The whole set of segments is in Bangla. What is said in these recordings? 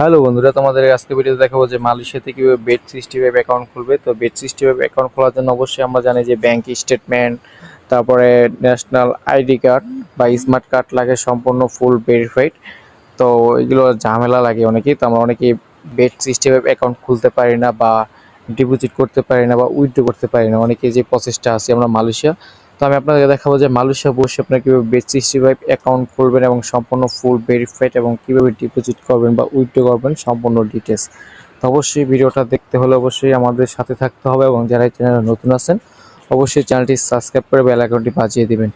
হ্যালো বন্ধুরা, তোমাদের আজকে ভিডিওতে দেখাবো যে মালয়েশিয়াতে কিভাবে বেট সিস্টেম অ্যাকাউন্ট খুলবে। তো বেট সিস্টেম অ্যাকাউন্ট খোলার জন্য অবশ্যই আমরা জানি যে ব্যাংক স্টেটমেন্ট, তারপরে ন্যাশনাল আইডি কার্ড বা স্মার্ট কার্ড লাগে, সম্পূর্ণ ফুল ভেরিফাইড। তো এগুলো ঝামেলা লাগে অনেকেই। তো আমরা অনেকেই বেট সিস্টেম অ্যাকাউন্ট খুলতে পারি না, বা ডিপোজিট করতে পারি না, বা উইথড্র করতে পারি না। অনেকেই যে প্রসেসটা আছে আমরা মালয়েশিয়া। তো আমি আপনাদের দেখাবো যে মালয়েশিয়া বসে আপনারা কীভাবে বেট65 অ্যাকাউন্ট খুলবেন এবং সম্পূর্ণ ফুল ভেরিফাইড, এবং কীভাবে ডিপোজিট করবেন বা উইথড্র করবেন সম্পূর্ণ ডিটেলস। তো অবশ্যই ভিডিওটা দেখতে হলে অবশ্যই আমাদের সাথে থাকতে হবে, এবং যারা এই চ্যানেলে নতুন আছেন অবশ্যই চ্যানেলটি সাবস্ক্রাইব করে বেল আইকনটি বাজিয়ে দিবেন।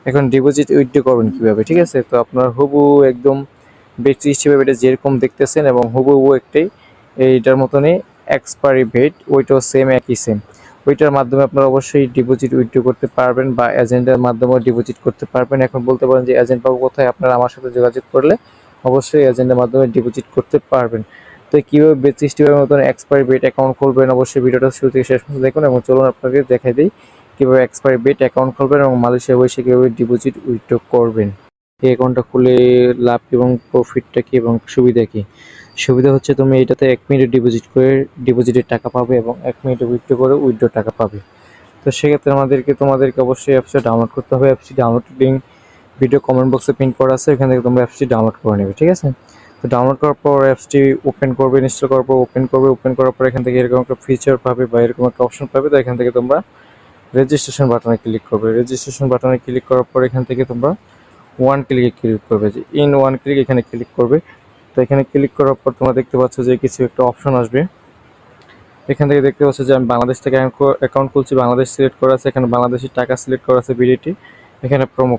এখন ডিপোজিট উইথড্র করবেন কীভাবে, ঠিক আছে? তো আপনার হুবহু একদম বেট65 এটা যেরকম দেখতেছেন এবং হুবহু একটাই এইটার মতনই এক্সপায়ারি ডেট, ওইটাও সেম, একই সেম। ওইটার মাধ্যমে আপনারা অবশ্যই ডিপোজিট উইথড্র করতে পারবেন, বা এজেন্টের মাধ্যমেও ডিপোজিট করতে পারবেন। এখন বলতে পারেন যে এজেন্ট পাবো কোথায়? আপনারা আমার সাথে যোগাযোগ করলে অবশ্যই এজেন্টের মাধ্যমে ডিপোজিট করতে পারবেন। তো কীভাবে বেট65 মতন এক্সপায়ারি বেট অ্যাকাউন্ট খুলবেন অবশ্যই ভিডিওটা শুরু থেকে শেষ পর্যন্ত দেখুন, এবং চলুন আপনাকে দেখাই দিই কীভাবে এক্সপায়ারি বেট অ্যাকাউন্ট খুলবেন এবং মালয়েশিয়া বসে কীভাবে ডিপোজিট উইথড্র করবেন। এই অ্যাকাউন্টটা খুলে লাভ এবং প্রফিটটা কী এবং সুবিধা কী? সুবিধা হচ্ছে তুমি এটাতে 1 মিনিটে ডিপোজিট করে ডিপোজিটের টাকা পাবে, এবং 1 মিনিটে উইথড্র করে উইথড্র টাকা পাবে। তো সেক্ষেত্রে তোমাদেরকে অবশ্যই অ্যাপসটা ডাউনলোড করতে হবে। অ্যাপসটি ডাউনলোড লিঙ্ক ভিডিও কমেন্ট বক্সে পিন করা আছে, এখান থেকে তোমরা অ্যাপসটি ডাউনলোড করে নেবে, ঠিক আছে? তো ডাউনলোড করার পর অ্যাপসটি ওপেন করবে, ইনস্টল করার পর ওপেন করার পর এখান থেকে এরকম একটা ফিচার পাবে বা এরকম একটা অপশন পাবে। তো এখান থেকে তোমরা রেজিস্ট্রেশন বাটনে ক্লিক করবে। রেজিস্ট্রেশন বাটনে ক্লিক করার পর এখান থেকে তোমরা ওয়ান ক্লিকে ক্লিক করবে, যে ইন ওয়ান ক্লিক এখানে ক্লিক করবে। তো এখানে ক্লিক করার পর তোমরা দেখতে পাচ্ছ যে কিছু একটা অপশন আসবে। এখান থেকে দেখতে পাচ্ছ যে আমি বাংলাদেশ থেকে অ্যাকাউন্ট খুলছি, বাংলাদেশ সিলেক্ট করা আছে, এখানে বাংলাদেশি টাকা সিলেক্ট করা আছে, বিডিটি। এখানে প্রোমো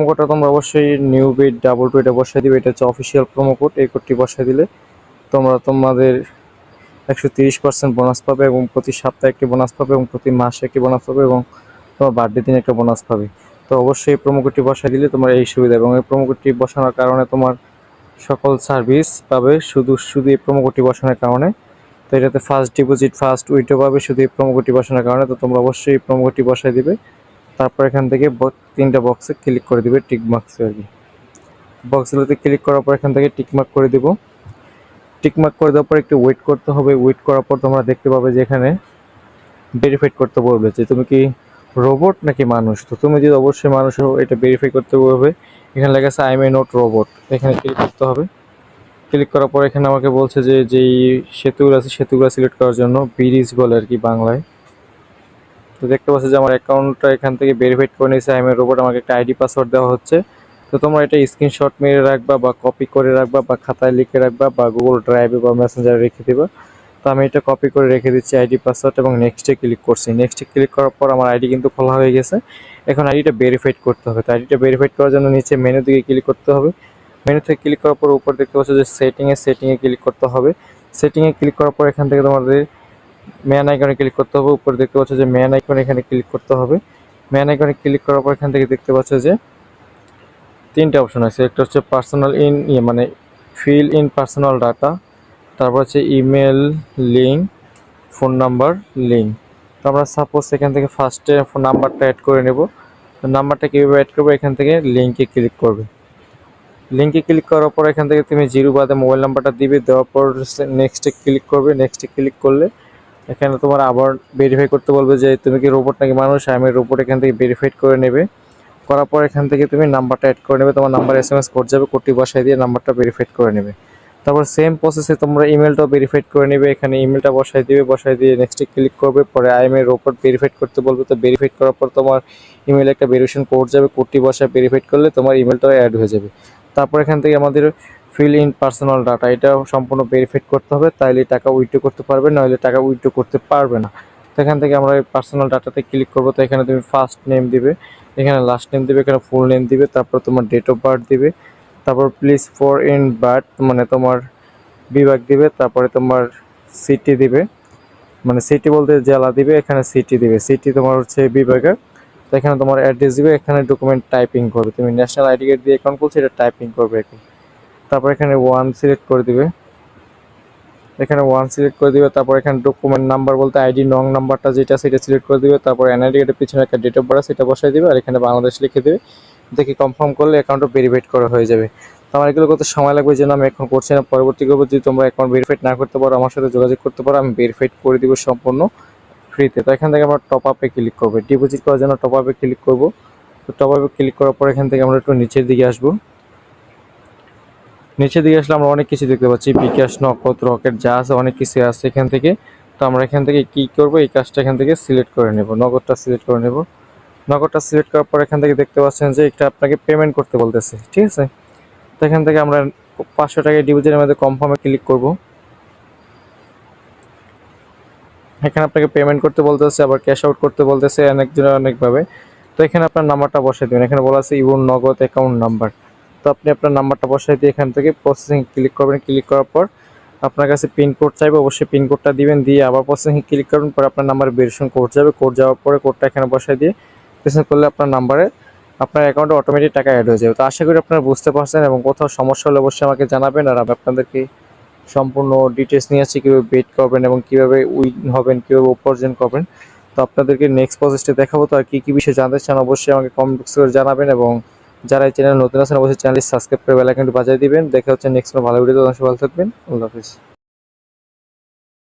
কোডটা তোমরা অবশ্যই নিউ বিট 22 এটা বসাই দিবে। এটা হচ্ছে অফিসিয়াল প্রোমো কোড। এই কোডটি বসাই দিলে তোমরা তোমাদের 130% বোনাস পাবে, এবং প্রতি সপ্তাহে একটি বোনাস পাবে, এবং প্রতি মাসে একটি বোনাস পাবে, এবং তোমার বার্থডে দিনে একটা বোনাস পাবে। তো অবশ্যই এই প্রোমো কোডটি বসাই দিলে তোমার এই সুবিধা, এবং এই প্রোমো কোডটি বসানোর কারণে তোমার সকল সার্ভিস পাবে শুধু এই প্রোমো কোডটি বসানোর কারণে। তো এটাতে ফার্স্ট ডিপোজিট, ফার্স্ট উইথড্র পাবে শুধু এই প্রোমো কোডটি বসানোর কারণে। তো তোমরা অবশ্যই এই প্রোমো কোডটি বসাই দিবে। তারপর এখান থেকে 3টা বক্সে ক্লিক করে দিবে, টিক মার্কসে আর কি। বক্সগুলোতে ক্লিক করার পর এখান থেকে টিক মার্ক করে দিব। টিক মার্ক করে দেওয়ার পর একটু ওয়েট করতে হবে। ওয়েট করার পর তোমরা দেখতে পাবে যে এখানে ভেরিফাই করতে বলবে যে তুমি কি রোবট নাকি মানুষ। তো তুমি যদি অবশ্যই মানুষ হও, এটা ভেরিফাই করতে হবে। এখানে লেখা আছে I M A not robot, এখানে ক্লিক করতে হবে। ক্লিক করার পর এখানে আমাকে বলছে যে যেই সেতুগুলো আছে সেতুগুলো সিলেক্ট করার জন্য, ব্রিজ বলে আর কি বাংলায়। তো দেখতে পাচ্ছ যে আমার অ্যাকাউন্টটা এখান থেকে ভেরিফাইড করে নিয়েছে আই এম এ রোবট। আমাকে একটা আইডি পাসওয়ার্ড দেওয়া হচ্ছে। তো তোমরা এটা স্ক্রিনশট মেরে রাখবা, বা কপি করে রাখবা, বা খাতায় লিখে রাখবা, বা গুগল ড্রাইভে বা মেসেঞ্জারে রেখে দেবা। তো আমি এটা কপি করে রেখে দিচ্ছি আইডি পাসওয়ার্ড, এবং নেক্সটে ক্লিক করছি। নেক্সটে ক্লিক করার পর আমার আইডি কিন্তু খোলা হয়ে গেছে। এখন আইডিটা ভেরিফাইড করতে হবে। তো আইডিটা ভেরিফাইড করার জন্য নিচে মেনু দিকে ক্লিক করতে হবে। মেনু থেকে ক্লিক করার পর উপর দেখতে পাচ্ছ যে সেটিংয়ে ক্লিক করতে হবে। সেটিংয়ে ক্লিক করার পর এখান থেকে তোমাদের ম্যান আইকনে ক্লিক করতে হবে। উপরে দেখতে পাচ্ছ যে ম্যান আইকন, এখানে ক্লিক করতে হবে। ম্যান আইকনে ক্লিক করার পর এখান থেকে দেখতে পাচ্ছ যে 3টে অপশন আছে। একটা হচ্ছে পার্সোনাল মানে ফিল ইন পার্সোনাল ডাটা, তারপর হচ্ছে email link, phone number link. তো আমরা সাপোজ এখান থেকে ফার্স্টে ফোন নাম্বারটা অ্যাড করে নেব। তো নাম্বারটা কীভাবে অ্যাড করবো, এখান থেকে লিঙ্কে ক্লিক করবে। লিঙ্কে ক্লিক করার পর এখান থেকে তুমি 0 বাদে মোবাইল নাম্বারটা দিবে। দেওয়ার পর নেক্সটে ক্লিক করবে। নেক্সটে ক্লিক করলে এখানে তোমার আবার ভেরিফাই করতে বলবে যে তুমি কি রোবট নাকি মানুষ। আমি রোবট, এখান থেকে ভেরিফাইড করে নেবে। করার পর এখান থেকে তুমি নাম্বারটা অ্যাড করে নেবে। তোমার নাম্বার SMS কোড যাবে, কোডটি বসাই দিয়ে নাম্বারটা ভেরিফাইড করে নেবে। তারপর সেম প্রসেসে তোমরা ইমেলটাও ভেরিফাইড করে নেবে। এখানে ইমেলটা বসাই দিবে, বসাই দিয়ে নেক্সটে ক্লিক করবে। পরে I M A robot verified করতে বলবে। তো ভেরিফাইড করার পর তোমার ইমেলে একটা ভেরিফিকেশন কোড যাবে, কোডটি বসায় ভেরিফাইড করলে তোমার ইমেলটাও অ্যাড হয়ে যাবে। তারপর এখান থেকে আমাদের ফিল ইন পার্সোনাল ডাটা, এটা সম্পূর্ণ ভেরিফাইড করতে হবে, তাইলে টাকা উইথড্র করতে পারবে, নইলে টাকা উইথড্র করতে পারবে না। তো এখান থেকে আমরা এই পার্সোনাল ডাটাতে ক্লিক করবো। তো এখানে তুমি ফার্স্ট নেম দিবে, এখানে লাস্ট নেম দিবে, এখানে ফুল নেম দিবে, তারপর তোমার ডেট অফ বার্থ দিবে, তারপর প্লিজ ফর ইন বার্থ মানে তোমার বিভাগ দিবে, তারপরে তোমার সিটি দিবে, মানে সিটি বলতে জেলা দিবে, এখানে সিটি দিবে, সিটি তোমার হচ্ছে বিভাগের। তো এখানে তোমার অ্যাড্রেস দিবে, এখানে ডকুমেন্ট টাইপিং করবে। তুমি ন্যাশনাল আইডি কার্ড দিয়ে অ্যাকাউন্ট করছো, এটা টাইপিং করবে এখন। তারপর এখানে ওয়ান সিলেক্ট করে দিবে, এখানে ওয়ান সিলেক্ট করে দিবে। তারপর এখানে ডকুমেন্ট নাম্বার বলতে আইডি নং নাম্বারটা যেটা সেটা সিলেক্ট করে দিবে। তারপর এনআইডি কার্ডের পিছনে একটা ডেট অফ বার্থ সেটা বসাই দিবে, আর এখানে বাংলাদেশ লিখে দেবে। দেখে কনফার্ম করলে অ্যাকাউন্টটা ভেরিফাইড করা হয়ে যাবে। তো আমার এগুলো করতে সময় লাগবে, যেন আমি এখন করছি না, পরবর্তী করবো। যদি তোমরা অ্যাকাউন্ট ভেরিফাইড না করতে পারো আমার সাথে যোগাযোগ করতে পারো, আমি ভেরিফাইড করে দিব সম্পূর্ণ ফ্রিতে। তো এখান থেকে আমরা টপ আপে ক্লিক করবো, ডিপোজিট করার জন্য টপ আপে ক্লিক করবো। তো টপ আপে ক্লিক করার পর এখান থেকে আমরা একটু নিচের দিকে আসবো। নিচের দিকে আসলে আমরা অনেক কিছু দেখতে পাচ্ছি, বিকাশ, নগদ, রকেট যা আছে অনেক কিছু আছে এখান থেকে। তো আমরা এখান থেকে কি করবো, এই কাজটা এখান থেকে সিলেক্ট করে নেব, নগদটা সিলেক্ট করে নেব। নগদটা সিলেক্ট করার পর এখান থেকে দেখতে পাচ্ছেন যে এটা আপনাকে পেমেন্ট করতে বলতেছে, ঠিক আছে। তো এখান থেকে আমরা 500 টাকা ডিপোজিটের মধ্যে কনফার্মে ক্লিক করব। এখানে আপনাকে পেমেন্ট করতে বলতেছে, আবার ক্যাশ আউট করতে বলতেছে, অনেকজনের অনেকভাবে। তো এখানে আপনার নাম্বারটা বসাই দেবেন, এখানে বলা আছে ইউর নগদ অ্যাকাউন্ট নাম্বার। তো আপনি আপনার নাম্বারটা বসাই দিয়ে এখান থেকে প্রসেসিং ক্লিক করবেন। ক্লিক করার পর আপনার কাছে পিনকোড চাইবে, অবশ্যই পিনকোডটা দিবেন, দিয়ে আবার প্রসেসিং ক্লিক করবেন। পরে আপনার নাম্বার ভেরিফিকেশন কোড যাবে, কোড যাওয়ার পরে কোডটা এখানে বসাই দিয়ে প্রসেসিং করলে আপনার নাম্বারে আপনার অ্যাকাউন্টে অটোমেটিক টাকা অ্যাড হয়ে যাবে। তো আশা করি আপনারা বুঝতে পারছেন, এবং কোথাও সমস্যা হলে অবশ্যই আমাকে জানাবেন। আর আমি আপনাদেরকে সম্পূর্ণ ডিটেলস নিয়ে আসছি কীভাবে বেট করবেন এবং কীভাবে উইন হবেন, কীভাবে উপার্জন করবেন। তো আপনাদেরকে নেক্সট প্রসেসটা দেখাবো। তো আর কী কী বিষয়ে জানতে চান অবশ্যই আমাকে কমেন্ট বক্স করে জানাবেন, এবং যারা এই চ্যানেল নতুন আছেন অবশ্যই চ্যানেলটি সাবস্ক্রাইব করে বেল আইকনটি বাজিয়ে দিবেন। দেখা হচ্ছে নেক্সট ভালো ভিডিওতে, ভালো থাকবেন। আল্লাহ হাফিজ।